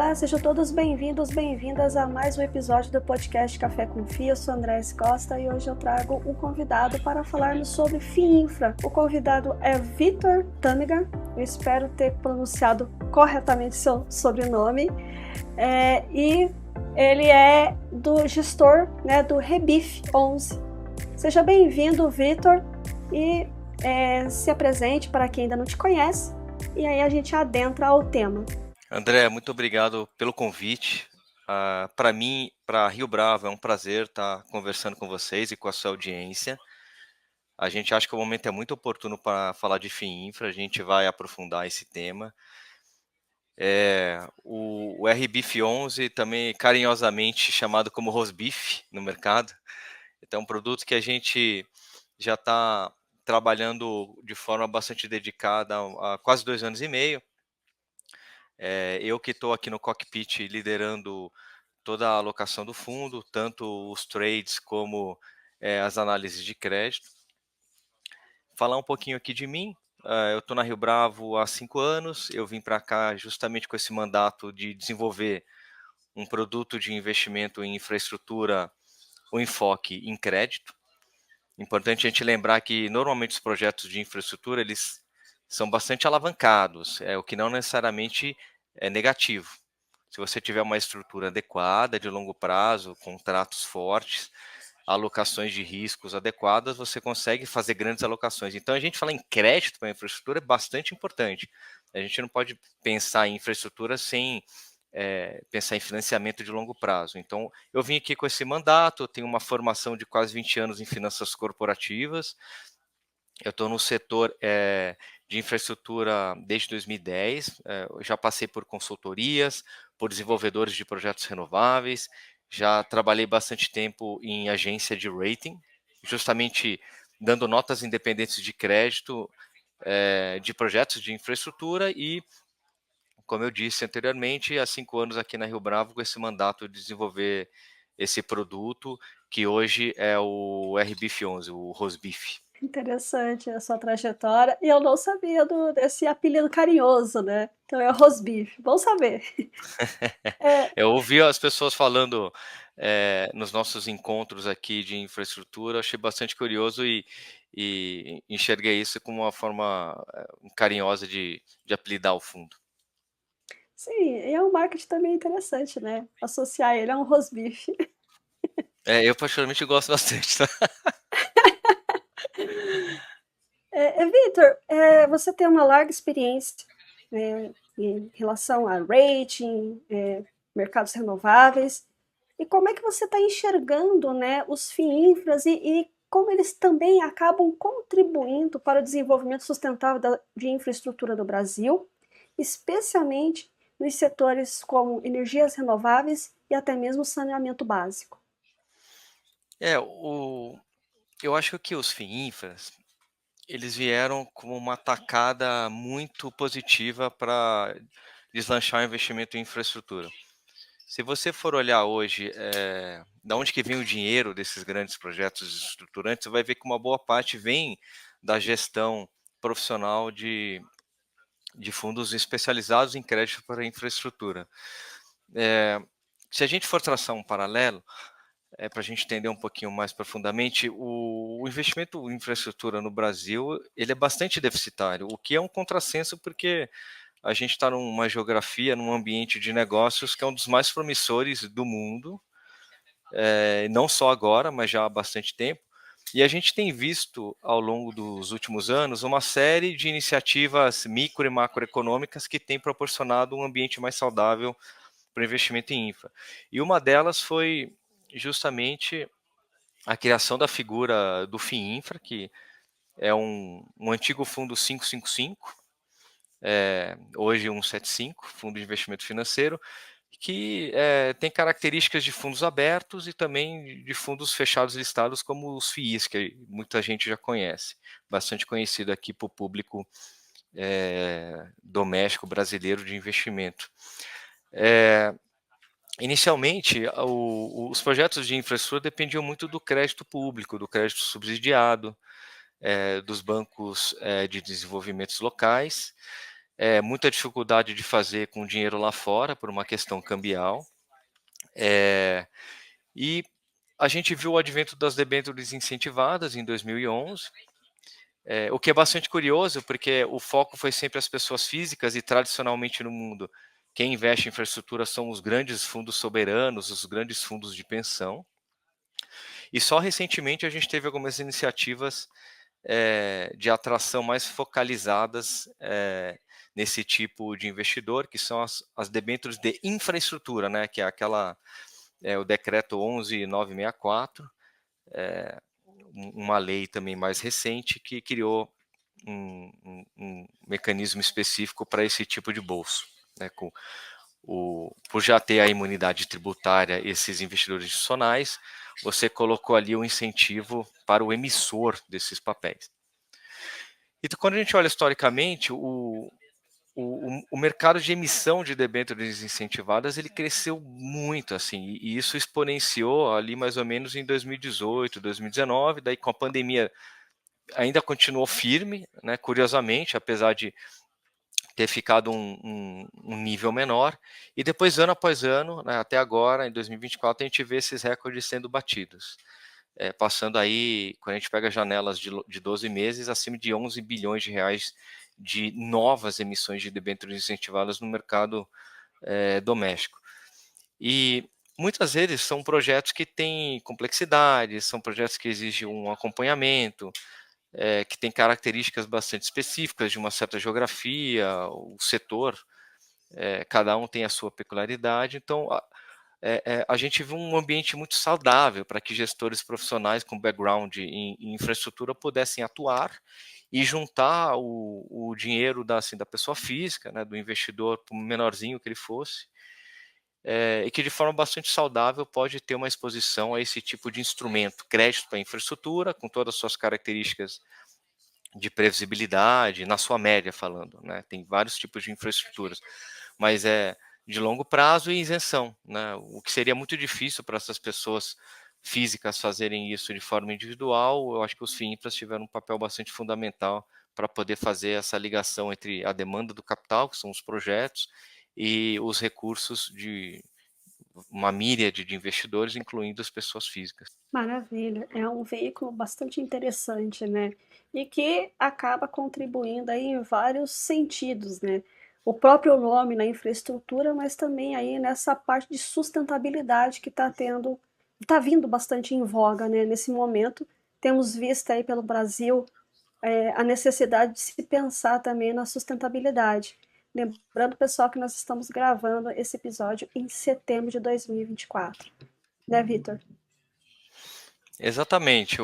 Olá, sejam todos bem-vindos, bem-vindas a mais um episódio do podcast Café com FII. Eu sou Andrés Costa e hoje eu trago um convidado para falarmos sobre FII Infra. O convidado é Vitor Tâmega, eu espero ter pronunciado corretamente seu sobrenome, e ele é do gestor, do Rebif 11. Seja bem-vindo, Vitor, e se apresente para quem ainda não te conhece, e aí a gente adentra ao tema. André, muito obrigado pelo convite. Para mim, para Rio Bravo, é um prazer estar conversando com vocês e com a sua audiência. A gente acha que o momento é muito oportuno para falar de FII Infra, a gente vai aprofundar esse tema. O RBIF 11, também carinhosamente chamado como Rosbif no mercado, então é um produto que a gente já está trabalhando de forma bastante dedicada há quase 2 anos e meio. Eu que estou aqui no cockpit liderando toda a alocação do fundo, tanto os trades como as análises de crédito. Falar um pouquinho aqui de mim, eu estou na Rio Bravo há 5 anos, eu vim para cá justamente com esse mandato de desenvolver um produto de investimento em infraestrutura, o enfoque em crédito. Importante a gente lembrar que normalmente os projetos de infraestrutura, eles são bastante alavancados, o que não necessariamente é negativo. Se você tiver uma estrutura adequada, de longo prazo, contratos fortes, alocações de riscos adequadas, você consegue fazer grandes alocações. Então, a gente falar em crédito para a infraestrutura é bastante importante. A gente não pode pensar em infraestrutura sem pensar em financiamento de longo prazo. Então, eu vim aqui com esse mandato, eu tenho uma formação de quase 20 anos em finanças corporativas, eu estou no setor de infraestrutura desde 2010, eu já passei por consultorias, por desenvolvedores de projetos renováveis, já trabalhei bastante tempo em agência de rating, justamente dando notas independentes de crédito de projetos de infraestrutura e, como eu disse anteriormente, há 5 anos aqui na Rio Bravo com esse mandato de desenvolver esse produto, que hoje é o RBIF 11, o Rosbif. Interessante a sua trajetória. E eu não sabia desse apelido carinhoso, né? Então é Rosbif. Bom saber. Eu ouvi as pessoas falando nos nossos encontros aqui de infraestrutura, achei bastante curioso e enxerguei isso como uma forma carinhosa de apelidar o fundo. Sim, e é um marketing também interessante, né? Associar ele a um rosbife. Eu particularmente gosto bastante, tá? Vitor, você tem uma larga experiência, né, em relação a rating, mercados renováveis. E como é que você está enxergando, né, os FIINFRAs e como eles também acabam contribuindo para o desenvolvimento sustentável de infraestrutura do Brasil, especialmente nos setores como energias renováveis e até mesmo saneamento básico? É, eu acho que os FIINFRAs, eles vieram como uma tacada muito positiva para deslanchar o investimento em infraestrutura. Se você for olhar hoje, da onde que vem o dinheiro desses grandes projetos estruturantes, você vai ver que uma boa parte vem da gestão profissional de fundos especializados em crédito para infraestrutura. Se a gente for traçar um paralelo, para a gente entender um pouquinho mais profundamente, o investimento em infraestrutura no Brasil, ele é bastante deficitário, o que é um contrassenso porque a gente está numa geografia, num ambiente de negócios que é um dos mais promissores do mundo, não só agora, mas já há bastante tempo. E a gente tem visto, ao longo dos últimos anos, uma série de iniciativas micro e macroeconômicas que têm proporcionado um ambiente mais saudável para o investimento em infra. E uma delas foi justamente a criação da figura do FIINFRA, que é um antigo fundo 555, hoje 175, Fundo de Investimento Financeiro, que tem características de fundos abertos e também de fundos fechados listados, como os FIIs, que muita gente já conhece, bastante conhecido aqui para o público doméstico brasileiro de investimento. Inicialmente, os projetos de infraestrutura dependiam muito do crédito público, do crédito subsidiado, dos bancos de desenvolvimentos locais, muita dificuldade de fazer com dinheiro lá fora, por uma questão cambial. E a gente viu o advento das debêntures incentivadas em 2011, o que é bastante curioso, porque o foco foi sempre as pessoas físicas e, tradicionalmente no mundo, quem investe em infraestrutura são os grandes fundos soberanos, os grandes fundos de pensão. E só recentemente a gente teve algumas iniciativas de atração mais focalizadas nesse tipo de investidor, que são as debêntures de infraestrutura, né, que é o decreto 11.964, uma lei também mais recente que criou um mecanismo específico para esse tipo de bolso, né, por já ter a imunidade tributária, esses investidores institucionais, você colocou ali um incentivo para o emissor desses papéis. Então, quando a gente olha historicamente, o mercado de emissão de debêntures incentivadas, ele cresceu muito, assim, e isso exponenciou ali mais ou menos em 2018, 2019, daí com a pandemia ainda continuou firme, né, curiosamente, apesar de ter ficado um nível menor, e depois, ano após ano, né, até agora, em 2024, a gente vê esses recordes sendo batidos, passando aí, quando a gente pega janelas de 12 meses, acima de 11 bilhões de reais de novas emissões de debêntures incentivadas no mercado doméstico. E muitas vezes são projetos que têm complexidade, são projetos que exigem um acompanhamento, que tem características bastante específicas de uma certa geografia, o setor, cada um tem a sua peculiaridade, então a gente viu um ambiente muito saudável para que gestores profissionais com background em infraestrutura pudessem atuar e juntar o dinheiro da pessoa física, né, do investidor, por menorzinho que ele fosse, e que de forma bastante saudável pode ter uma exposição a esse tipo de instrumento, crédito para infraestrutura, com todas as suas características de previsibilidade, na sua média falando, né? Tem vários tipos de infraestruturas, mas é de longo prazo e isenção, né? O que seria muito difícil para essas pessoas físicas fazerem isso de forma individual, eu acho que os FIINFRAs tiveram um papel bastante fundamental para poder fazer essa ligação entre a demanda do capital, que são os projetos, e os recursos de uma míriade de investidores, incluindo as pessoas físicas. Maravilha, é um veículo bastante interessante, né? E que acaba contribuindo aí em vários sentidos, né? O próprio nome na infraestrutura, mas também aí nessa parte de sustentabilidade que está vindo bastante em voga, né? Nesse momento, temos visto aí pelo Brasil a necessidade de se pensar também na sustentabilidade. Lembrando, pessoal, que nós estamos gravando esse episódio em setembro de 2024, né, Vitor? Exatamente.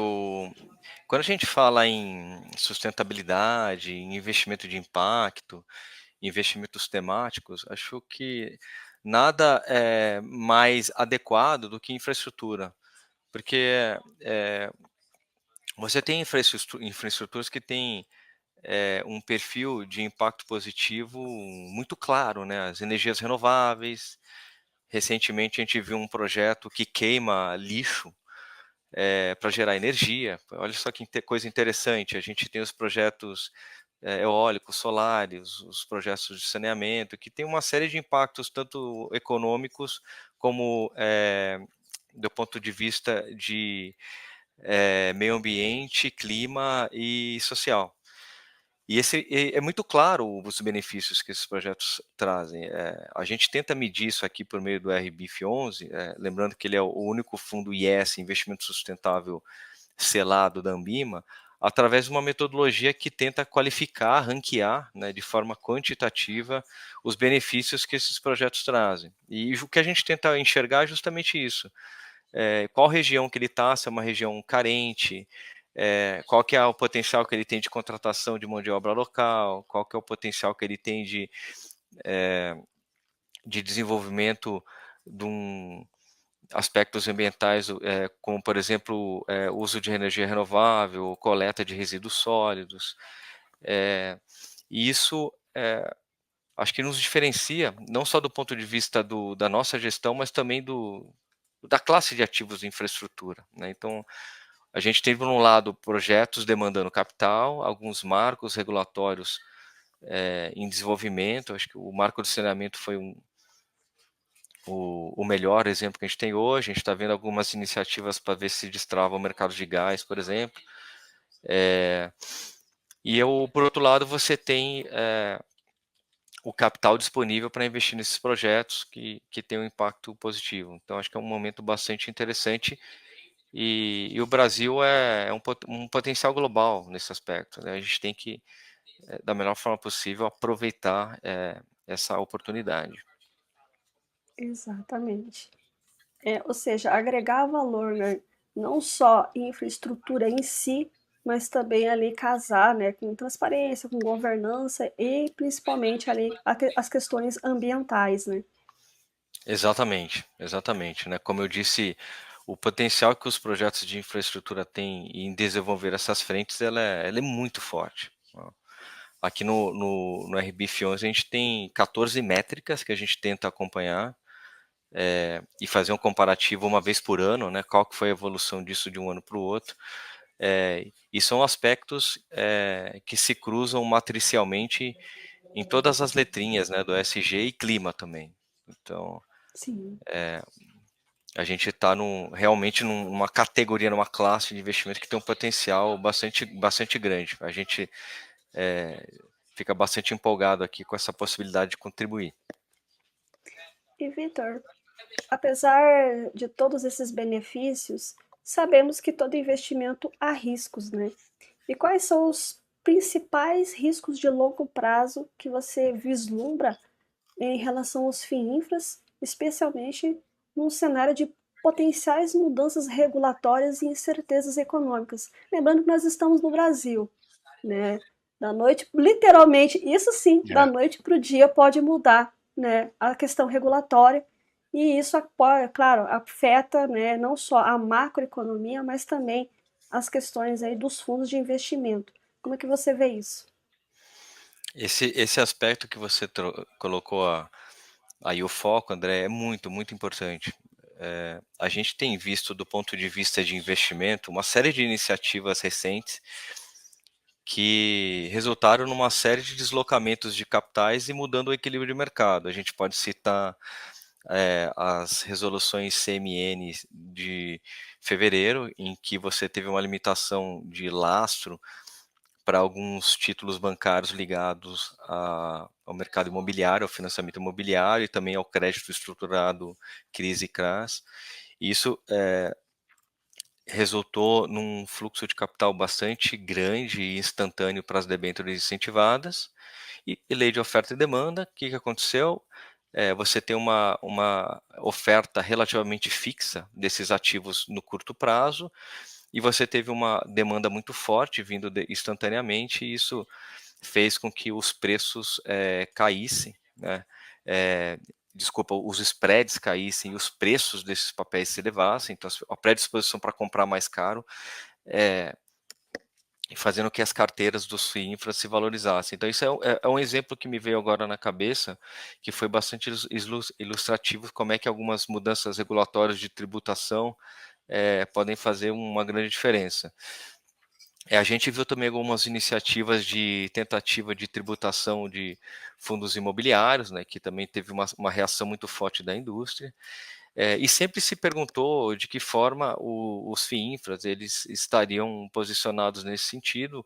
Quando a gente fala em sustentabilidade, em investimento de impacto, investimentos temáticos, acho que nada é mais adequado do que infraestrutura, porque você tem infraestruturas que têm um perfil de impacto positivo muito claro, né? As energias renováveis. Recentemente a gente viu um projeto que queima lixo para gerar energia. Olha só que coisa interessante. A gente tem os projetos eólicos, solares, os projetos de saneamento, que tem uma série de impactos, tanto econômicos como do ponto de vista de meio ambiente, clima e social. E é muito claro os benefícios que esses projetos trazem. A gente tenta medir isso aqui por meio do RBIF 11, lembrando que ele é o único fundo IS, Investimento Sustentável, selado da Ambima, através de uma metodologia que tenta qualificar, ranquear, né, de forma quantitativa os benefícios que esses projetos trazem. E o que a gente tenta enxergar é justamente isso. Qual região que ele está, se é uma região carente, qual que é o potencial que ele tem de contratação de mão de obra local, qual que é o potencial que ele tem de desenvolvimento de aspectos ambientais, como, por exemplo, uso de energia renovável, coleta de resíduos sólidos. E isso acho que nos diferencia, não só do ponto de vista da nossa gestão, mas também da classe de ativos de infraestrutura, né? Então, a gente tem, por um lado, projetos demandando capital, alguns marcos regulatórios em desenvolvimento. Acho que o marco do saneamento foi o melhor exemplo que a gente tem hoje. A gente está vendo algumas iniciativas para ver se destrava o mercado de gás, por exemplo. Por outro lado, você tem o capital disponível para investir nesses projetos que tem um impacto positivo. Então, acho que é um momento bastante interessante e o Brasil é um potencial global nesse aspecto, né? A gente tem que, da melhor forma possível, aproveitar essa oportunidade. Exatamente. Ou seja, agregar valor, né? Não só em infraestrutura em si, mas também ali casar, né, com transparência, com governança e principalmente ali as questões ambientais, né? Exatamente, né? Como eu disse, o potencial que os projetos de infraestrutura têm em desenvolver essas frentes, ela é muito forte. Aqui no RBF11 a gente tem 14 métricas que a gente tenta acompanhar e fazer um comparativo uma vez por ano, né? Qual que foi a evolução disso de um ano para o outro. E são aspectos que se cruzam matricialmente em todas as letrinhas, né, do ESG e clima também. Então, Sim. a gente está realmente numa categoria, numa classe de investimento que tem um potencial bastante grande. A gente fica bastante empolgado aqui com essa possibilidade de contribuir. E Vitor, apesar de todos esses benefícios, sabemos que todo investimento há riscos, né? E quais são os principais riscos de longo prazo que você vislumbra em relação aos FIINFRAs, especialmente num cenário de potenciais mudanças regulatórias e incertezas econômicas? Lembrando que nós estamos no Brasil, né? Da noite, literalmente, isso sim, da noite para o dia pode mudar, né, a questão regulatória, e isso, claro, afeta, né, não só a macroeconomia, mas também as questões aí dos fundos de investimento. Como é que você vê isso? Esse aspecto que você colocou aí o foco, André, é muito importante. A gente tem visto, do ponto de vista de investimento, uma série de iniciativas recentes que resultaram numa série de deslocamentos de capitais e mudando o equilíbrio de mercado. A gente pode citar as resoluções CMN de fevereiro, em que você teve uma limitação de lastro para alguns títulos bancários ligados ao mercado imobiliário, ao financiamento imobiliário e também ao crédito estruturado crise e CRAS. Isso resultou num fluxo de capital bastante grande e instantâneo para as debêntures incentivadas. E lei de oferta e demanda, o que aconteceu? Você tem uma oferta relativamente fixa desses ativos no curto prazo, e você teve uma demanda muito forte vindo instantaneamente, e isso fez com que os preços caíssem, né? Desculpa, os spreads caíssem e os preços desses papéis se elevassem, então a predisposição para comprar mais caro, fazendo que as carteiras dos FIINFRA se valorizassem. Então, isso é um exemplo que me veio agora na cabeça, que foi bastante ilustrativo, como é que algumas mudanças regulatórias de tributação podem fazer uma grande diferença. A gente viu também algumas iniciativas de tentativa de tributação de fundos imobiliários, né, que também teve uma reação muito forte da indústria, e sempre se perguntou de que forma os FIINFRAs eles estariam posicionados nesse sentido.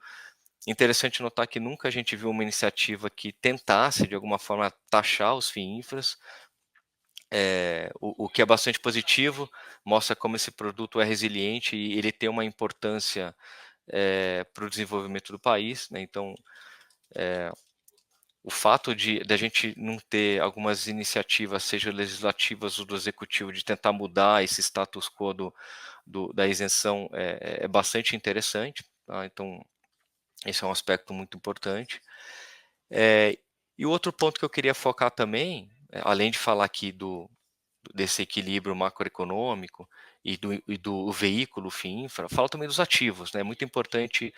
Interessante notar que nunca a gente viu uma iniciativa que tentasse, de alguma forma, taxar os FIINFRAs, o que é bastante positivo, mostra como esse produto é resiliente e ele tem uma importância para o desenvolvimento do país, né? Então, o fato de a gente não ter algumas iniciativas, seja legislativas ou do executivo, de tentar mudar esse status quo da isenção é bastante interessante, tá? Então, esse é um aspecto muito importante. E o outro ponto que eu queria focar também, além de falar aqui desse equilíbrio macroeconômico e do veículo FIINFRA, fala também dos ativos, né? É muito importante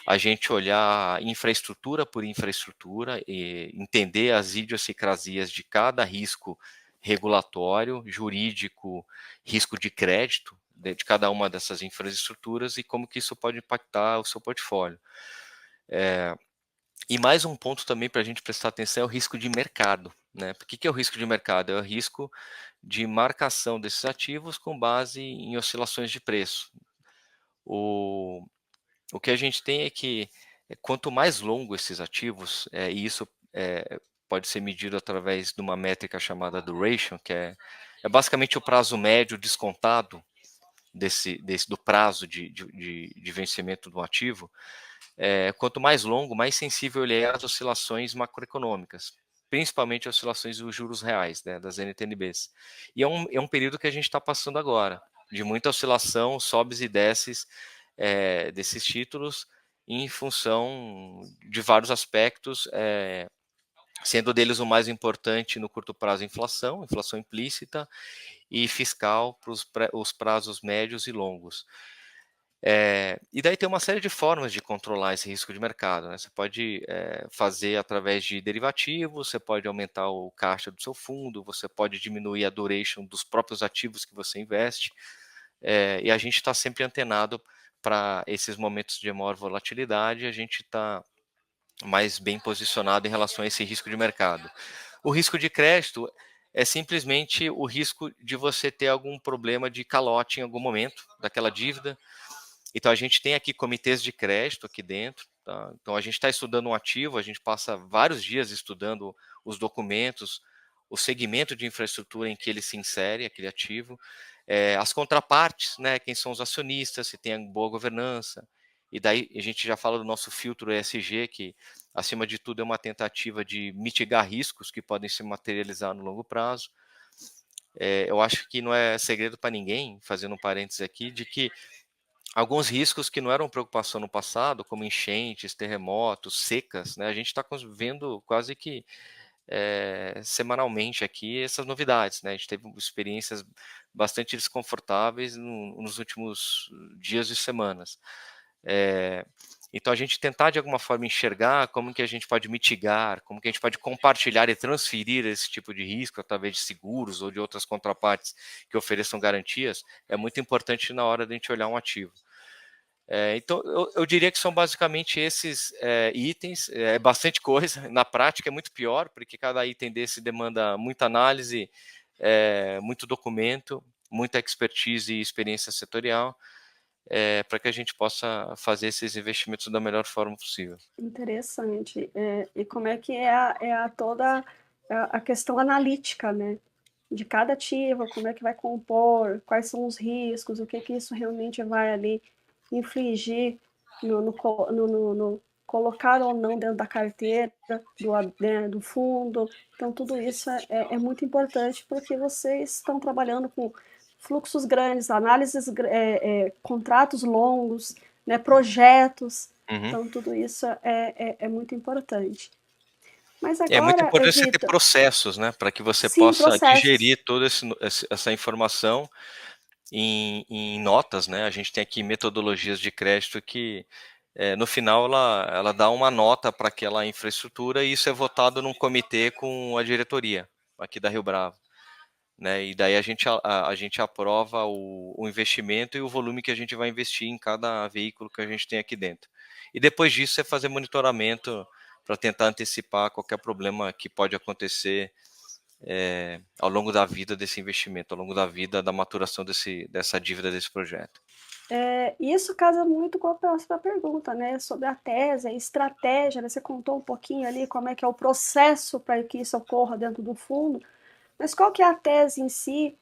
a gente olhar infraestrutura por infraestrutura e entender as idiosincrasias de cada risco regulatório, jurídico, risco de crédito de cada uma dessas infraestruturas e como que isso pode impactar o seu portfólio. E mais um ponto também para a gente prestar atenção é o risco de mercado, né? O que é o risco de mercado? É o risco de marcação desses ativos com base em oscilações de preço. O, o que a gente tem é que quanto mais longo esses ativos, e isso pode ser medido através de uma métrica chamada duration, que é basicamente o prazo médio descontado do prazo de vencimento do ativo. Quanto mais longo, mais sensível ele é às oscilações macroeconômicas, principalmente oscilações dos juros reais, né, das NTNBs. E é um período que a gente está passando agora, de muita oscilação, sobes e desces desses títulos, em função de vários aspectos, sendo deles o mais importante no curto prazo inflação implícita, e fiscal para os prazos médios e longos. E daí tem uma série de formas de controlar esse risco de mercado, né? Você pode fazer através de derivativos, você pode aumentar o caixa do seu fundo, você pode diminuir a duration dos próprios ativos que você investe, e a gente está sempre antenado para esses momentos de maior volatilidade, a gente está mais bem posicionado em relação a esse risco de mercado. O risco de crédito é simplesmente o risco de você ter algum problema de calote em algum momento daquela dívida. Então, a gente tem aqui comitês de crédito aqui dentro. Tá? Então, a gente está estudando um ativo, a gente passa vários dias estudando os documentos, o segmento de infraestrutura em que ele se insere, aquele ativo, as contrapartes, né, quem são os acionistas, se tem boa governança. E daí a gente já fala do nosso filtro ESG, que, acima de tudo, é uma tentativa de mitigar riscos que podem se materializar no longo prazo. Eu acho que não é segredo para ninguém, fazendo um parênteses aqui, de que alguns riscos que não eram preocupação no passado, como enchentes, terremotos, secas, né, a gente está vendo quase que semanalmente aqui essas novidades, né? A gente teve experiências bastante desconfortáveis nos últimos dias e semanas. Então, a gente tentar de alguma forma enxergar como que a gente pode mitigar, como que a gente pode compartilhar e transferir esse tipo de risco através de seguros ou de outras contrapartes que ofereçam garantias, é muito importante na hora de a gente olhar um ativo. Então, eu diria que são basicamente esses itens, bastante coisa. Na prática é muito pior, porque cada item desse demanda muita análise, muito documento, muita expertise e experiência setorial, para que a gente possa fazer esses investimentos da melhor forma possível. Interessante. E como é que é toda a questão analítica, né? De cada ativo, como é que vai compor, quais são os riscos, o que isso realmente vai ali infligir no colocar ou não dentro da carteira, do fundo. Então, tudo isso é muito importante porque vocês estão trabalhando com fluxos grandes, análises, contratos longos, né, projetos. Uhum. Então, tudo isso é muito importante. Mas É muito agora, importante você ter Vitor, processos, né, para que você sim, possa processos. digerir toda essa informação em notas, né? A gente tem aqui metodologias de crédito que, no final, ela dá uma nota para aquela infraestrutura, e isso é votado num comitê com a diretoria aqui da Rio Bravo, né? E daí a gente aprova o investimento e o volume que a gente vai investir em cada veículo que a gente tem aqui dentro. E depois disso é fazer monitoramento para tentar antecipar qualquer problema que pode acontecer ao longo da vida desse investimento, ao longo da vida da maturação dessa dívida desse projeto. Isso casa muito com a próxima pergunta, né? Sobre a tese, a estratégia, né? Você contou um pouquinho ali como é que é o processo para que isso ocorra dentro do fundo, mas qual que é a tese em si?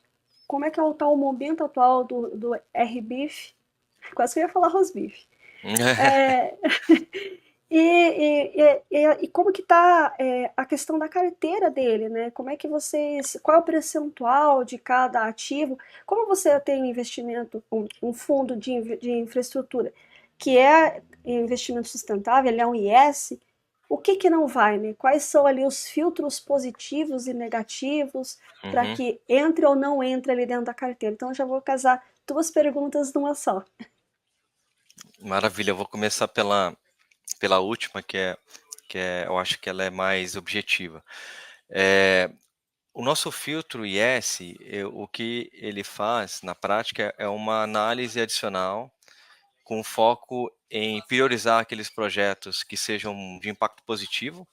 Como é que está o momento atual do RBIF? Quase que eu ia falar Rosbif. É, e como que está a questão da carteira dele, né? Como é que vocês, qual é o percentual de cada ativo? Como você tem um investimento, um fundo de infraestrutura que é investimento sustentável, ele é um IS, o que não vai, né? Quais são ali os filtros positivos e negativos para Uhum. que entre ou não entre ali dentro da carteira? Então eu já vou casar duas perguntas numa só. Maravilha, eu vou começar pela última, eu acho que ela é mais objetiva. O nosso filtro IS, o que ele faz na prática é uma análise adicional com foco em priorizar aqueles projetos que sejam de impacto positivo,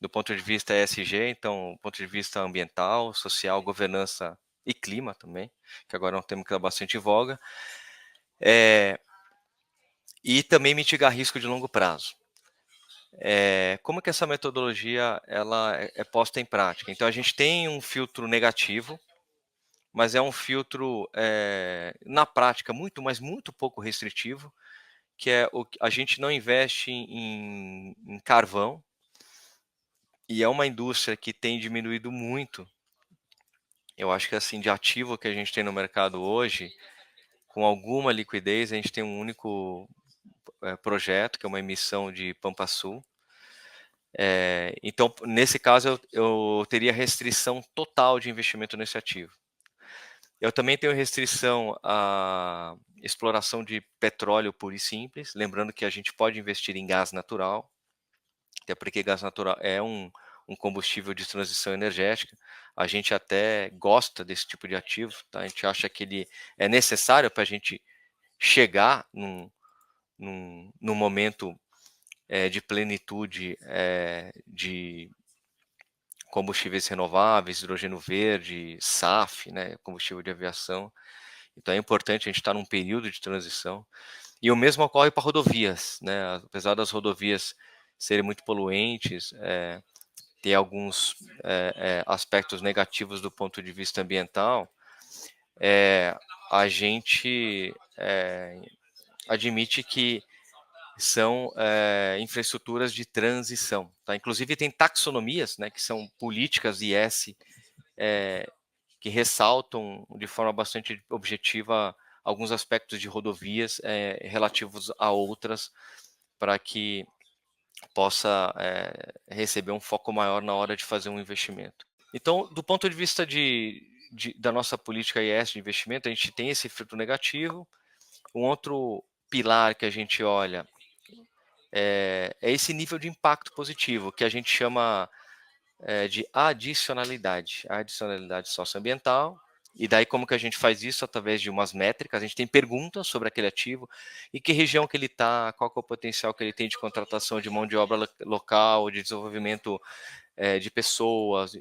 do ponto de vista ESG, então, do ponto de vista ambiental, social, governança e clima também, que agora é um tema que está bastante em voga, e também mitigar risco de longo prazo. Como que essa metodologia ela é posta em prática? Então, a gente tem um filtro negativo, mas é um filtro, na prática, mas muito pouco restritivo, que é a gente não investe em carvão, e é uma indústria que tem diminuído muito. Eu acho que assim, de ativo que a gente tem no mercado hoje, com alguma liquidez, a gente tem um único projeto, que é uma emissão de Pampa Sul. Então, nesse caso, eu teria restrição total de investimento nesse ativo. Eu também tenho restrição à exploração de petróleo puro e simples, lembrando que a gente pode investir em gás natural, até porque gás natural é um combustível de transição energética. A gente até gosta desse tipo de ativo, tá? A gente acha que ele é necessário para a gente chegar num momento de plenitude de combustíveis renováveis, hidrogênio verde, SAF, né, combustível de aviação. Então é importante a gente estar num período de transição. E o mesmo ocorre para rodovias, né? Apesar das rodovias serem muito poluentes, ter alguns aspectos negativos do ponto de vista ambiental, a gente admite que são infraestruturas de transição. Tá? Inclusive tem taxonomias, né, que são políticas IS, que ressaltam de forma bastante objetiva alguns aspectos de rodovias relativos a outras, para que possa receber um foco maior na hora de fazer um investimento. Então, do ponto de vista da nossa política IS de investimento, a gente tem esse filtro negativo. Um outro pilar que a gente olha é esse nível de impacto positivo, que a gente chama de adicionalidade socioambiental. E daí como que a gente faz isso? Através de umas métricas, a gente tem perguntas sobre aquele ativo, e que região que ele está, qual que é o potencial que ele tem de contratação de mão de obra local, de desenvolvimento de pessoas,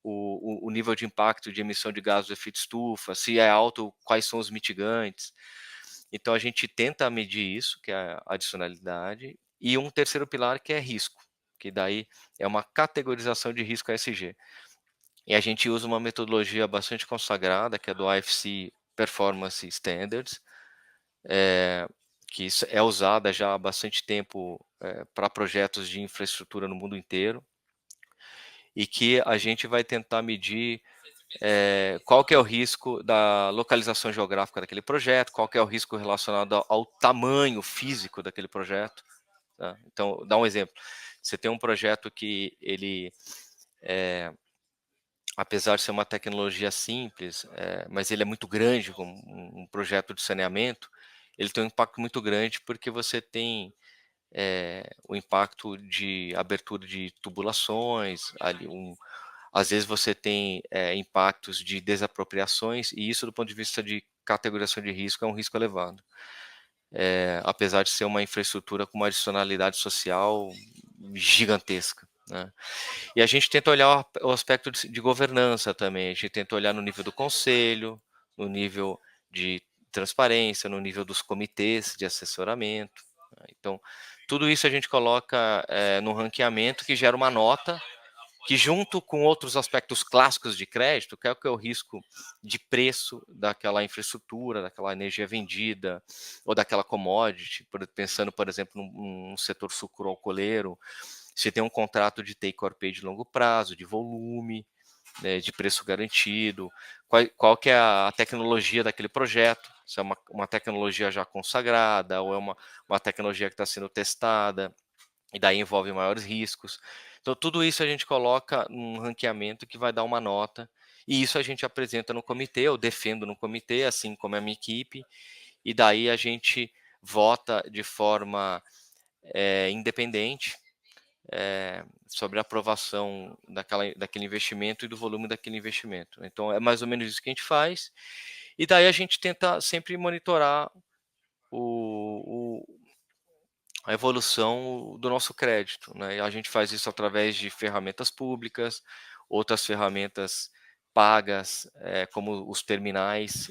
o nível de impacto de emissão de gases de efeito estufa, se é alto, quais são os mitigantes. Então a gente tenta medir isso, que é a adicionalidade, e um terceiro pilar que é risco, que daí é uma categorização de risco ESG. E a gente usa uma metodologia bastante consagrada, que é do IFC Performance Standards, que é usada já há bastante tempo para projetos de infraestrutura no mundo inteiro, e que a gente vai tentar medir qual que é o risco da localização geográfica daquele projeto, qual que é o risco relacionado ao tamanho físico daquele projeto. Tá? Então, dá um exemplo. Você tem um projeto que ele, apesar de ser uma tecnologia simples, mas ele é muito grande, como um projeto de saneamento, ele tem um impacto muito grande porque você tem o impacto de abertura de tubulações, ali às vezes você tem impactos de desapropriações, e isso do ponto de vista de categorização de risco é um risco elevado. Apesar de ser uma infraestrutura com uma adicionalidade social gigantesca. Né? E a gente tenta olhar o aspecto de governança também, a gente tenta olhar no nível do conselho, no nível de transparência, no nível dos comitês de assessoramento. Né? Então, tudo isso a gente coloca no ranqueamento, que gera uma nota, que junto com outros aspectos clássicos de crédito, que é o risco de preço daquela infraestrutura, daquela energia vendida, ou daquela commodity, pensando, por exemplo, num setor sucroalcooleiro, se tem um contrato de take or pay de longo prazo, de volume, né, de preço garantido, qual que é a tecnologia daquele projeto, se é uma tecnologia já consagrada, ou é uma tecnologia que está sendo testada, e daí envolve maiores riscos. Então, tudo isso a gente coloca num ranqueamento que vai dar uma nota, e isso a gente apresenta no comitê, eu defendo no comitê, assim como a minha equipe, e daí a gente vota de forma independente sobre a aprovação daquele investimento e do volume daquele investimento. Então, é mais ou menos isso que a gente faz, e daí a gente tenta sempre monitorar o, a evolução do nosso crédito, né? E a gente faz isso através de ferramentas públicas, outras ferramentas pagas, como os terminais,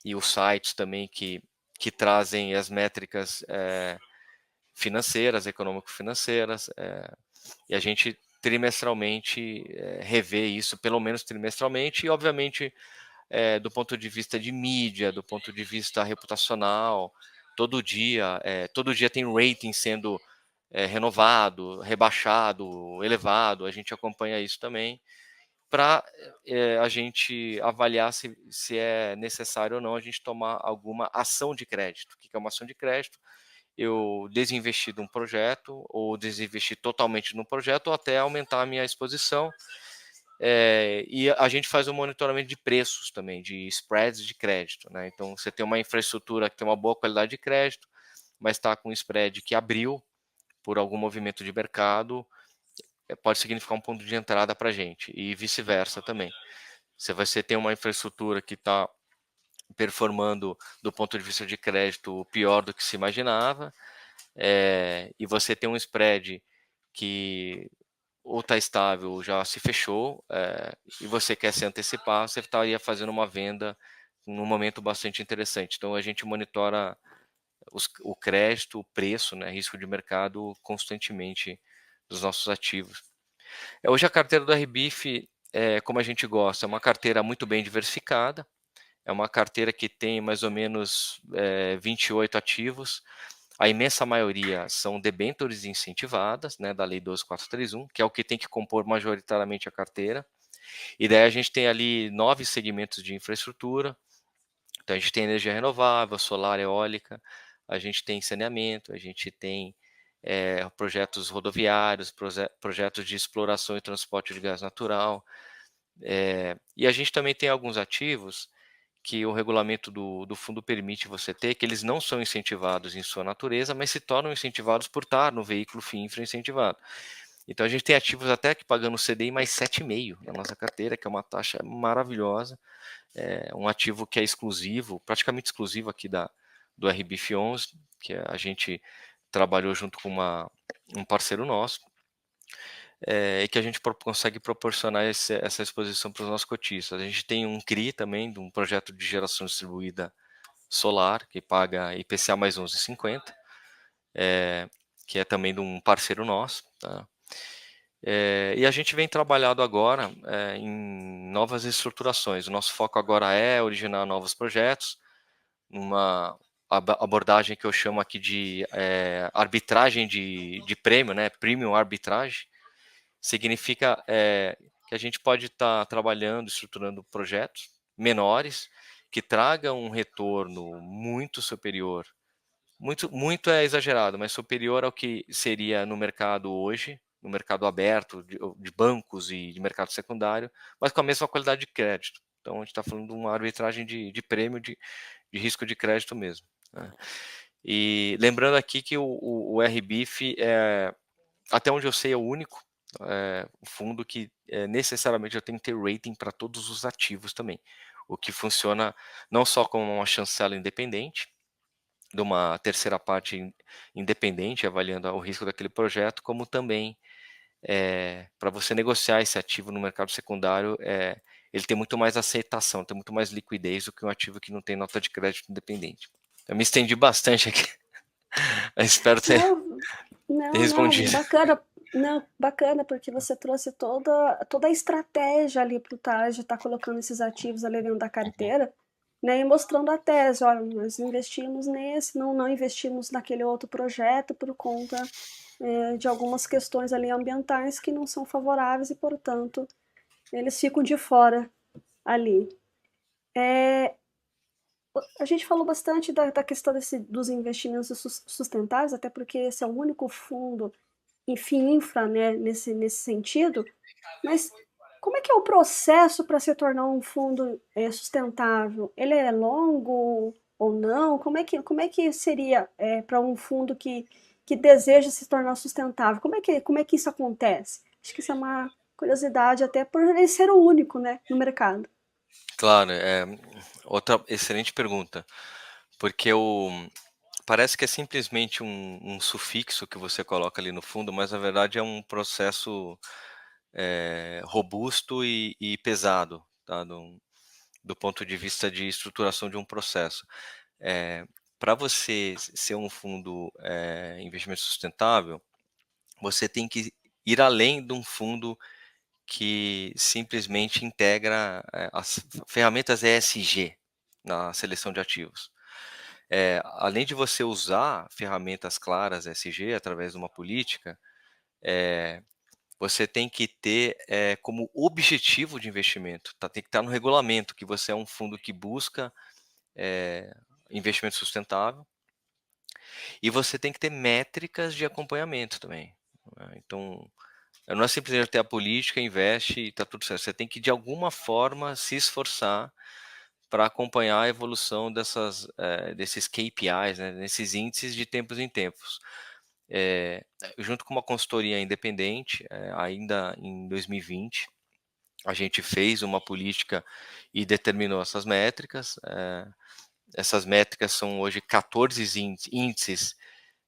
e os sites também que trazem as métricas financeiras, econômico-financeiras, e a gente trimestralmente revê isso, pelo menos trimestralmente, e obviamente do ponto de vista de mídia, do ponto de vista reputacional, todo dia tem rating sendo renovado, rebaixado, elevado, a gente acompanha isso também, para a gente avaliar se é necessário ou não a gente tomar alguma ação de crédito. O que é uma ação de crédito? Eu desinvestir de um projeto, ou desinvestir totalmente no projeto, ou até aumentar a minha exposição. E a gente faz um monitoramento de preços também, de spreads de crédito, né? Então, você tem uma infraestrutura que tem uma boa qualidade de crédito, mas está com um spread que abriu por algum movimento de mercado, pode significar um ponto de entrada para a gente, e vice-versa também. Se você tem uma infraestrutura que está performando do ponto de vista de crédito pior do que se imaginava, e você tem um spread que ou está estável ou já se fechou, e você quer se antecipar, você estaria fazendo uma venda num momento bastante interessante. Então, a gente monitora o crédito, o preço, né, risco de mercado constantemente dos nossos ativos. Hoje a carteira do RBIF, como a gente gosta, é uma carteira muito bem diversificada, é uma carteira que tem mais ou menos 28 ativos. A imensa maioria são debêntures incentivadas, né, da Lei 12.431, que é o que tem que compor majoritariamente a carteira. E daí a gente tem ali 9 segmentos de infraestrutura. Então a gente tem energia renovável, solar, eólica, a gente tem saneamento, a gente tem projetos rodoviários, projetos de exploração e transporte de gás natural. E a gente também tem alguns ativos que o regulamento do fundo permite você ter, que eles não são incentivados em sua natureza, mas se tornam incentivados por estar no veículo FIINFRA incentivado. Então a gente tem ativos até que pagando CDI mais 7,5 na nossa carteira, que é uma taxa maravilhosa, um ativo que é exclusivo, praticamente exclusivo aqui do RBIF11, que a gente trabalhou junto com um parceiro nosso, e que a gente consegue proporcionar essa exposição para os nossos cotistas. A gente tem um CRI também, de um projeto de geração distribuída solar, que paga IPCA mais 11,50, que é também de um parceiro nosso. Tá? E a gente vem trabalhando agora em novas estruturações. O nosso foco agora é originar novos projetos, numa abordagem que eu chamo aqui de arbitragem de prêmio, né? Premium arbitrage. Significa que a gente pode estar trabalhando, estruturando projetos menores que tragam um retorno muito superior. Muito é exagerado, mas superior ao que seria no mercado hoje, no mercado aberto, de bancos e de mercado secundário, mas com a mesma qualidade de crédito. Então, a gente está falando de uma arbitragem de prêmio de risco de crédito mesmo. Né? E lembrando aqui que o RBIF, até onde eu sei, é o único fundo que necessariamente eu tenho que ter rating para todos os ativos também. O que funciona não só como uma chancela independente, de uma terceira parte independente, avaliando o risco daquele projeto, como também para você negociar esse ativo no mercado secundário, ele tem muito mais aceitação, tem muito mais liquidez do que um ativo que não tem nota de crédito independente. Eu me estendi bastante aqui, espero ter respondido. Bacana. Não, bacana, porque você trouxe toda a estratégia ali para o TAG estar colocando esses ativos ali dentro da carteira, né, e mostrando a tese, olha, nós investimos nesse, não investimos naquele outro projeto por conta de algumas questões ali ambientais que não são favoráveis e, portanto, eles ficam de fora ali. A gente falou bastante da questão dos investimentos sustentáveis, até porque esse é o único fundo, enfim, infra, né, nesse sentido, mas como é que é o processo para se tornar um fundo sustentável? Ele é longo ou não? Como é que seria para um fundo que deseja se tornar sustentável? Como é que isso acontece? Acho que isso é uma curiosidade, até por ele ser o único, né, no mercado. Claro, outra excelente pergunta, porque parece que é simplesmente um sufixo que você coloca ali no fundo, mas na verdade é um processo robusto e pesado, tá? Do ponto de vista de estruturação de um processo. Para você ser um fundo investimento sustentável, você tem que ir além de um fundo que simplesmente integra as ferramentas ESG na seleção de ativos. Além de você usar ferramentas claras ESG através de uma política, você tem que ter como objetivo de investimento, tá? Tem que estar no regulamento que você é um fundo que busca investimento sustentável, e você tem que ter métricas de acompanhamento também, né? Então, não é simplesmente ter a política, investe e está tudo certo. Você tem que, de alguma forma, se esforçar para acompanhar a evolução desses KPIs, né, desses índices de tempos em tempos. Junto com uma consultoria independente, ainda em 2020, a gente fez uma política e determinou essas métricas. Essas métricas são hoje 14 índices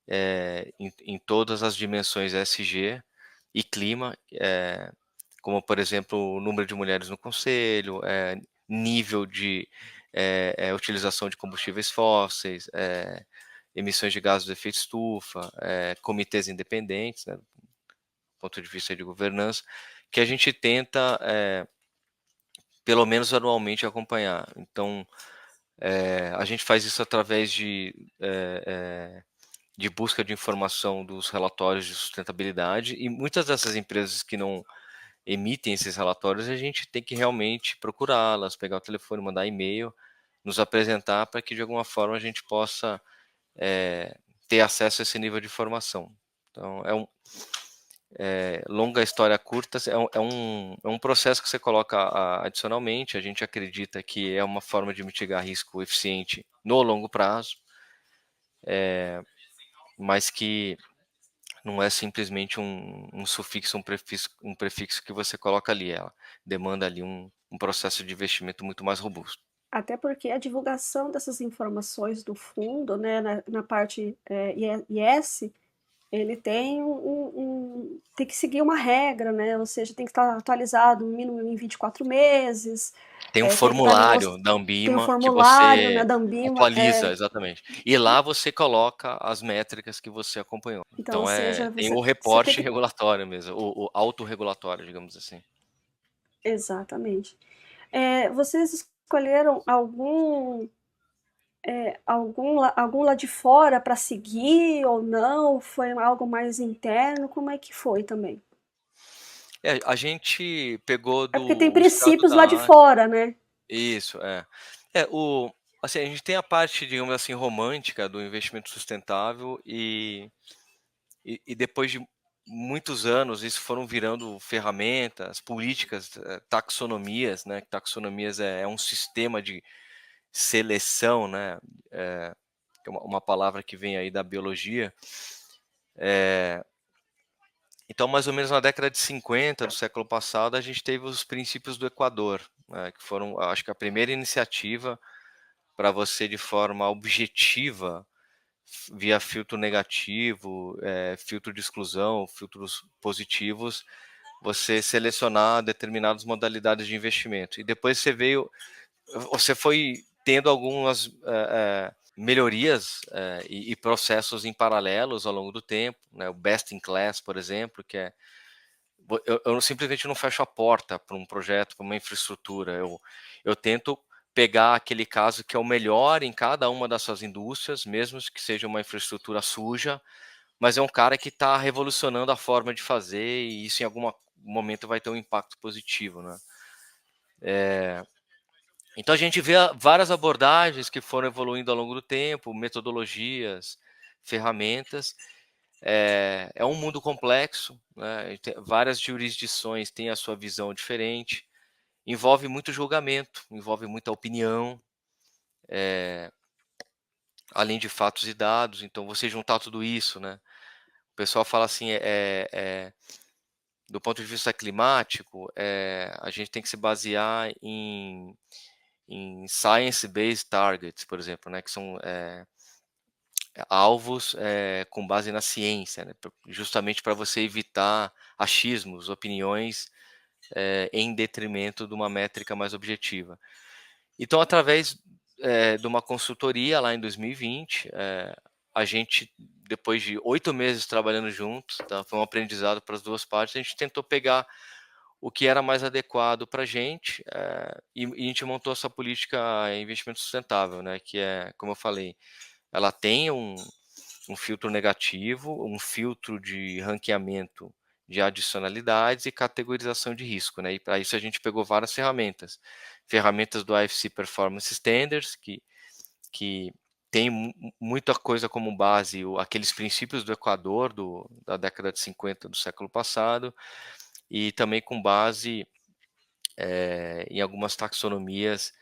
em todas as dimensões ESG e clima, como, por exemplo, o número de mulheres no conselho, nível de utilização de combustíveis fósseis, emissões de gases de efeito estufa, comitês independentes, né, do ponto de vista de governança, que a gente tenta, pelo menos anualmente, acompanhar. Então, a gente faz isso através de busca de informação dos relatórios de sustentabilidade, e muitas dessas empresas que não emitem esses relatórios, a gente tem que realmente procurá-las, pegar o telefone, mandar e-mail, nos apresentar para que de alguma forma a gente possa ter acesso a esse nível de informação. Então, longa história curta, é um processo que você coloca adicionalmente. A gente acredita que é uma forma de mitigar risco eficiente no longo prazo, mas que não é simplesmente um sufixo, um prefixo que você coloca ali. Ela demanda ali um processo de investimento muito mais robusto. Até porque a divulgação dessas informações do fundo, né, na parte IS, ele tem que seguir uma regra, né? Ou seja, tem que estar atualizado no mínimo em 24 meses, Tem um tem que estar formulário da tem um Ambima que formulário, né, você da Anbima, atualiza, exatamente. E lá você coloca as métricas que você acompanhou. então, ou Então, seja, tem o você tem reporte que... regulatório mesmo, o autorregulatório, digamos assim. Exatamente. Vocês escolheram algum lá de fora para seguir ou não? Foi algo mais interno? Como é que foi também? A gente pegou É porque tem do estado princípios lá de da arte. fora, né? Isso, é. Assim, a gente tem a parte, digamos assim, romântica do investimento sustentável, e depois de muitos anos isso foram virando ferramentas, políticas, taxonomias, né? Taxonomias é um sistema de seleção, né? Que é uma palavra que vem aí da biologia. Então, mais ou menos na década de 50 do século passado, a gente teve os princípios do Equador, né? Que foram, acho que, a primeira iniciativa para você, de forma objetiva, via filtro negativo, filtro de exclusão, filtros positivos, você selecionar determinadas modalidades de investimento. E depois você foi tendo algumas melhorias e processos em paralelos ao longo do tempo, né? O Best in Class, por exemplo, que eu simplesmente não fecho a porta para um projeto, para uma infraestrutura. Eu tento pegar aquele caso que é o melhor em cada uma das suas indústrias, mesmo que seja uma infraestrutura suja, mas é um cara que está revolucionando a forma de fazer, e isso em algum momento vai ter um impacto positivo, né? Então a gente vê várias abordagens que foram evoluindo ao longo do tempo, metodologias, ferramentas. É um mundo complexo, né? Várias jurisdições têm a sua visão diferente, envolve muito julgamento, envolve muita opinião, além de fatos e dados. Então, você juntar tudo isso, né? O pessoal fala assim, do ponto de vista climático, a gente tem que se basear em Science-Based Targets, por exemplo, né, que são alvos com base na ciência, né, justamente para você evitar achismos, opiniões em detrimento de uma métrica mais objetiva. Então, através de uma consultoria lá em 2020, a gente, depois de 8 meses trabalhando juntos, tá, foi um aprendizado para as duas partes, a gente tentou pegar o que era mais adequado para a gente e a gente montou essa política em investimento sustentável, né, que é, como eu falei, ela tem um filtro negativo, um filtro de ranqueamento de adicionalidades e categorização de risco, né? E para isso a gente pegou várias ferramentas. Ferramentas do IFC Performance Standards, que tem muita coisa como base, aqueles princípios do Equador da década de 50 do século passado, e também com base em algumas taxonomias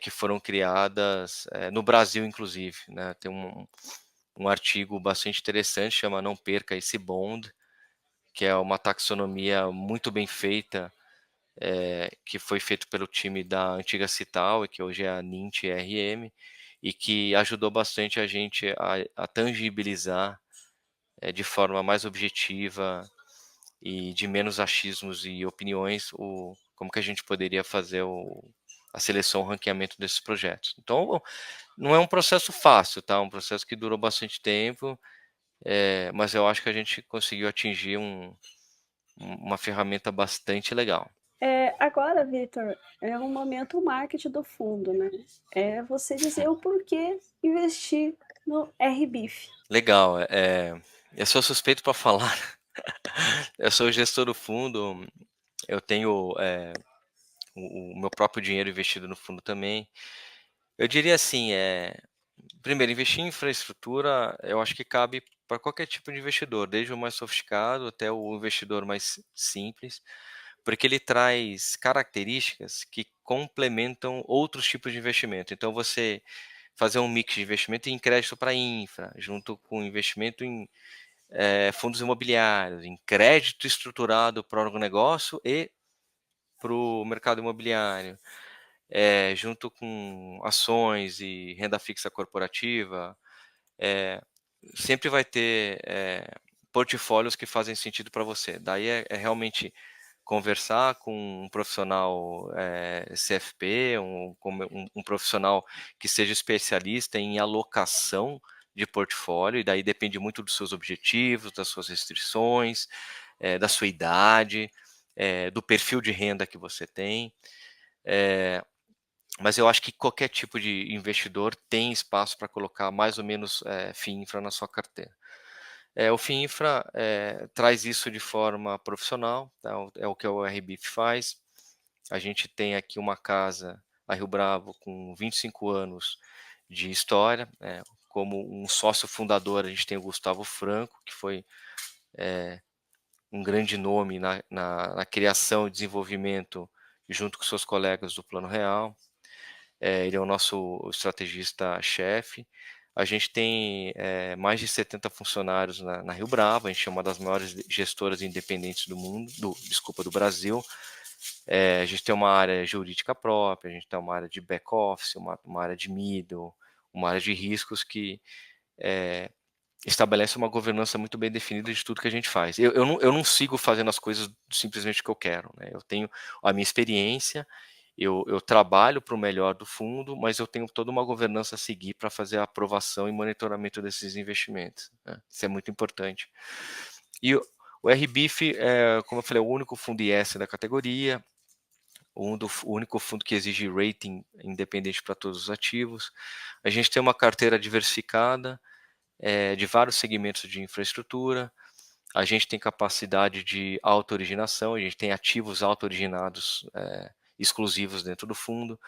que foram criadas no Brasil, inclusive. Né? Tem um artigo bastante interessante, chama Não Perca Esse Bond, que é uma taxonomia muito bem feita, que foi feito pelo time da antiga Cital, e que hoje é a Nint RM, e que ajudou bastante a gente a tangibilizar de forma mais objetiva e de menos achismos e opiniões como que a gente poderia fazer a seleção, o ranqueamento desses projetos. Então, não é um processo fácil, tá? É um processo que durou bastante tempo, mas eu acho que a gente conseguiu atingir uma ferramenta bastante legal. Agora, Vitor, é um momento marketing do fundo, né? É você dizer o porquê investir no RBIF. Legal, eu sou suspeito para falar. Eu sou gestor do fundo, eu tenho o meu próprio dinheiro investido no fundo também. Eu diria assim, primeiro, investir em infraestrutura, eu acho que cabe para qualquer tipo de investidor, desde o mais sofisticado até o investidor mais simples, porque ele traz características que complementam outros tipos de investimento. Então, você fazer um mix de investimento em crédito para infra, junto com investimento em fundos imobiliários, em crédito estruturado para o agronegócio e para o mercado imobiliário, junto com ações e renda fixa corporativa, sempre vai ter portfólios que fazem sentido para você. Daí é realmente conversar com um profissional CFP, um profissional que seja especialista em alocação de portfólio, e daí depende muito dos seus objetivos, das suas restrições, da sua idade, do perfil de renda que você tem. Mas eu acho que qualquer tipo de investidor tem espaço para colocar mais ou menos FII Infra na sua carteira. O FII Infra traz isso de forma profissional, tá? É o que o RBIF faz. A gente tem aqui uma casa, a Rio Bravo, com 25 anos de história. Como um sócio fundador, a gente tem o Gustavo Franco, que foi um grande nome na criação e desenvolvimento, junto com seus colegas do Plano Real. Ele é o nosso estrategista-chefe. A gente tem mais de 70 funcionários na Rio Bravo, a gente é uma das maiores gestoras independentes do mundo, do Brasil. A gente tem uma área jurídica própria, a gente tem uma área de back-office, uma área de middle, uma área de riscos que estabelece uma governança muito bem definida de tudo que a gente faz. Eu não sigo fazendo as coisas simplesmente que eu quero, né? Eu tenho a minha experiência, eu trabalho para o melhor do fundo, mas eu tenho toda uma governança a seguir para fazer a aprovação e monitoramento desses investimentos, né? Isso é muito importante. E o RBIF, como eu falei, é o único fundo IS da categoria, o único fundo que exige rating independente para todos os ativos. A gente tem uma carteira diversificada, de vários segmentos de infraestrutura. A gente tem capacidade de auto-originação, a gente tem ativos auto-originados exclusivos dentro do fundo.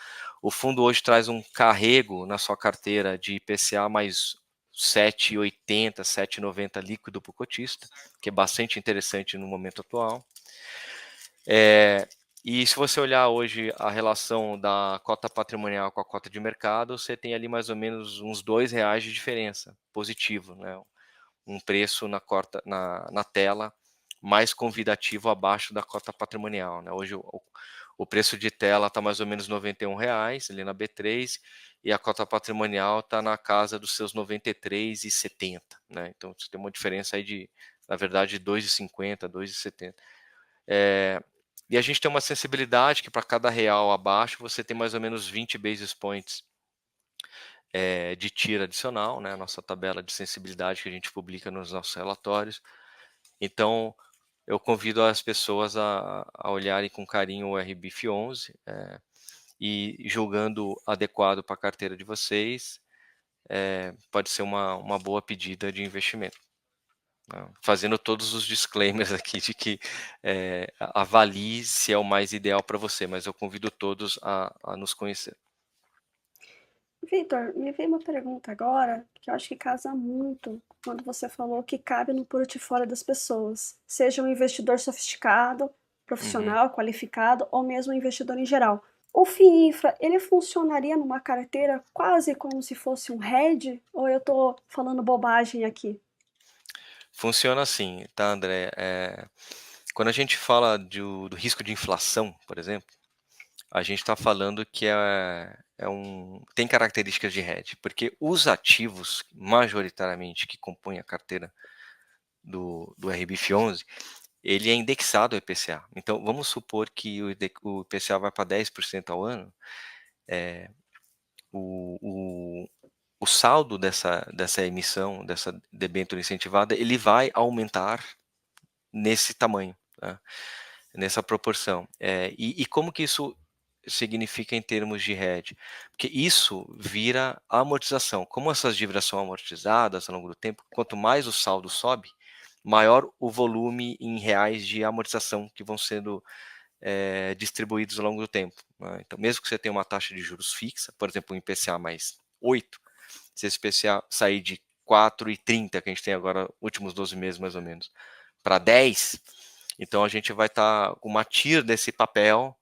O fundo hoje traz um carrego na sua carteira de IPCA mais 7,80, 7,90 líquido para o cotista, que é bastante interessante no momento atual. E se você olhar hoje a relação da cota patrimonial com a cota de mercado, você tem ali mais ou menos uns R$2 de diferença, positivo, né? Um preço na tela mais convidativo abaixo da cota patrimonial, né? Hoje O preço de tela está mais ou menos R$ 91 ali na B3 e a cota patrimonial está na casa dos seus R$ 93,70, né? Então você tem uma diferença aí de, na verdade, de 2,50, 2,70. E a gente tem uma sensibilidade que para cada real abaixo você tem mais ou menos 20 basis points de tira adicional, né? A nossa tabela de sensibilidade que a gente publica nos nossos relatórios. Então, eu convido as pessoas a olharem com carinho o RBIF 11 e julgando adequado para a carteira de vocês, pode ser uma boa pedida de investimento. Né? Fazendo todos os disclaimers aqui de que avalie se é o mais ideal para você, mas eu convido todos a nos conhecer. Vitor, me veio uma pergunta agora que eu acho que casa muito quando você falou que cabe no portfólio das pessoas, seja um investidor sofisticado, profissional, qualificado ou mesmo um investidor em geral. O FII Infra, ele funcionaria numa carteira quase como se fosse um hedge ou eu estou falando bobagem aqui? Funciona assim, tá, André? Quando a gente fala do risco de inflação, por exemplo, a gente está falando que tem características de hedge, porque os ativos, majoritariamente, que compõem a carteira do RBIF 11, ele é indexado ao IPCA. Então, vamos supor que o IPCA vai para 10% ao ano, o saldo dessa emissão, dessa debênture incentivada, ele vai aumentar nesse tamanho, tá? Nessa proporção. E como que isso significa em termos de hedge? Porque isso vira amortização. Como essas dívidas são amortizadas ao longo do tempo, quanto mais o saldo sobe, maior o volume em reais de amortização que vão sendo distribuídos ao longo do tempo. Né? Então, mesmo que você tenha uma taxa de juros fixa, por exemplo, um IPCA mais 8, se esse IPCA sair de 4,30, que a gente tem agora, últimos 12 meses mais ou menos, para 10, então a gente vai estar com uma TIR desse papel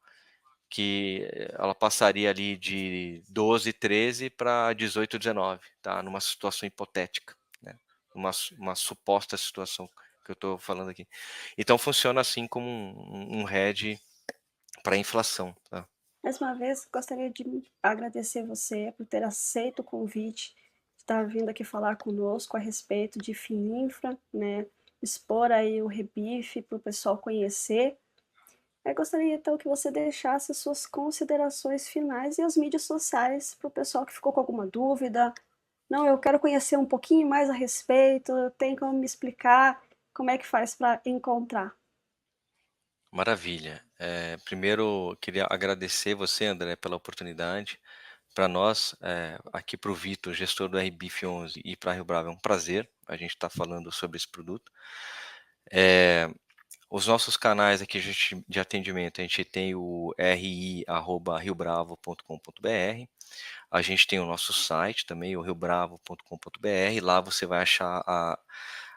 que ela passaria ali de 12, 13 para 18, 19, tá? Numa situação hipotética, né? Uma suposta situação que eu estou falando aqui. Então funciona assim como um hedge para a inflação, tá? Mais uma vez, gostaria de agradecer você por ter aceito o convite de estar vindo aqui falar conosco a respeito de FIINFRA, né? Expor aí o Rebif para o pessoal conhecer. Eu gostaria então que você deixasse as suas considerações finais e as mídias sociais para o pessoal que ficou com alguma dúvida. Não, eu quero conhecer um pouquinho mais a respeito, tem como me explicar como é que faz para encontrar? Maravilha. Primeiro, queria agradecer você, André, pela oportunidade. Para nós, aqui para o Vitor, gestor do RBIF 11 e para a Rio Bravo, é um prazer a gente estar falando sobre esse produto. Os nossos canais aqui de atendimento, a gente tem o ri@riobravo.com.br, a gente tem o nosso site também, o riobravo.com.br, lá você vai achar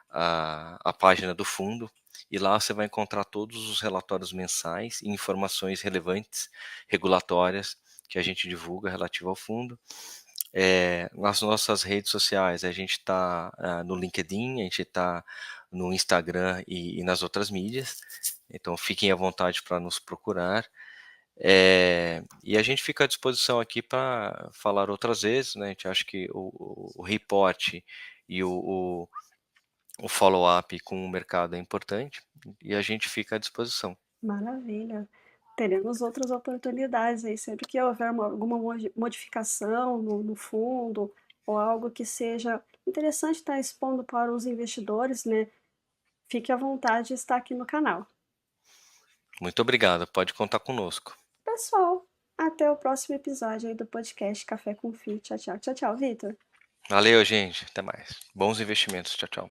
a página do fundo, e lá você vai encontrar todos os relatórios mensais e informações relevantes, regulatórias, que a gente divulga relativo ao fundo. Nas nossas redes sociais, a gente está no LinkedIn, a gente está no Instagram e nas outras mídias, então fiquem à vontade para nos procurar. E a gente fica à disposição aqui para falar outras vezes, né? A gente acha que o report e o follow-up com o mercado é importante e a gente fica à disposição. Maravilha. Teremos outras oportunidades aí, sempre que houver alguma modificação no fundo ou algo que seja interessante estar expondo para os investidores, né? Fique à vontade de estar aqui no canal. Muito obrigado, pode contar conosco. Pessoal, até o próximo episódio aí do podcast Café com Fio. Tchau, tchau. Tchau, tchau, Vitor. Valeu, gente. Até mais. Bons investimentos. Tchau, tchau.